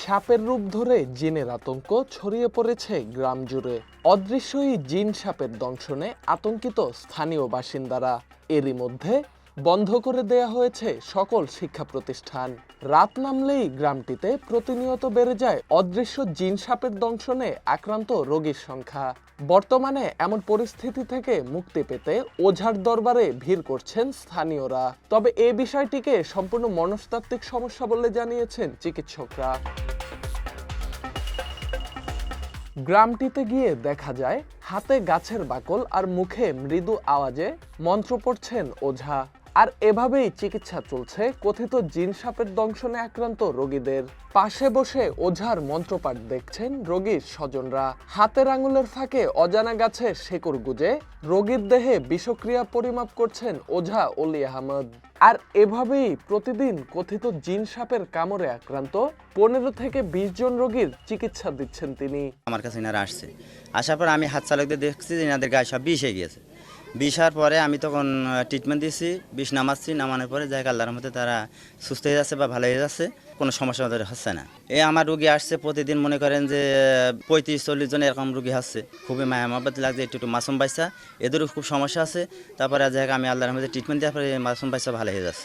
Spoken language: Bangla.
সাপের রূপ ধরে জিনের আতঙ্ক ছড়িয়ে পড়েছে গ্রাম জুড়ে। অদৃশ্য এই জিন সাপের দংশনে আতঙ্কিত স্থানীয় বাসিন্দারা। এরই মধ্যে বন্ধ করে দেয়া হয়েছে সকল শিক্ষা প্রতিষ্ঠান। রাত নামলেই গ্রামটিতে প্রতিনিয়ত বেড়ে যায় অদৃশ্য জিন সাপের দংশনে আক্রান্ত রোগীর সংখ্যা। বর্তমানে এমন পরিস্থিতি থেকে মুক্তি পেতে ওঝার দরবারে ভিড় করছেন স্থানীয়রা। তবে এই বিষয়টিকে সম্পূর্ণ মনস্তাত্ত্বিক সমস্যা বলে জানিয়েছেন চিকিৎসকরা। গ্রামটিতে গিয়ে দেখা যায় হাতে গাছের বাকল আর মুখে মৃদু আওয়াজে মন্ত্র পড়ছেন ওঝা। আর এভাবেই চিকিৎসা চলছে কথিত জিন সাপের দংশনে আক্রান্ত রোগীদের। পাশে বসে ওঝার মন্ত্রপাঠ দেখছেন রোগীর স্বজনরা। হাতের আঙুলের ফাঁকে অজানা গাছের শেকড় গুজে রোগীর দেহে বিষক্রিয়া পরিমাপ করছেন ওঝা অলি আহমদ। আর এভাবেই প্রতিদিন কথিত জিন সাপের কামড়ে আক্রান্ত 15 থেকে 20 জন রোগীর চিকিৎসা দিচ্ছেন তিনি। আমার কাছে এনারা আসছে, আসার পর আমি হাত চালকদের দেখছি যে এনাদের গায়ে সব বিষ হয়ে গিয়েছে। বিষ হওয়ার পরে আমি তখন ট্রিটমেন্ট দিয়েছি, বিষ নামাচ্ছি, নামানোর পরে জায়গা আল্লাহর মধ্যে তারা সুস্থ হয়ে যাচ্ছে বা ভালো হয়ে যাচ্ছে, কোনো সমস্যা ওদের হচ্ছে না। আমার রুগী আসছে প্রতিদিন, মনে করেন যে 35-40 জন এরকম রুগী আসছে। খুবই মায়ামবাদ লাগছে, একটু মাসুম বাইসা, এদেরও খুব সমস্যা আছে। তারপরে জায়গা আমি আল্লাহর মধ্যে ট্রিটমেন্ট দেওয়ার পরে মাসুম বাইসা ভালো হয়ে যাচ্ছে।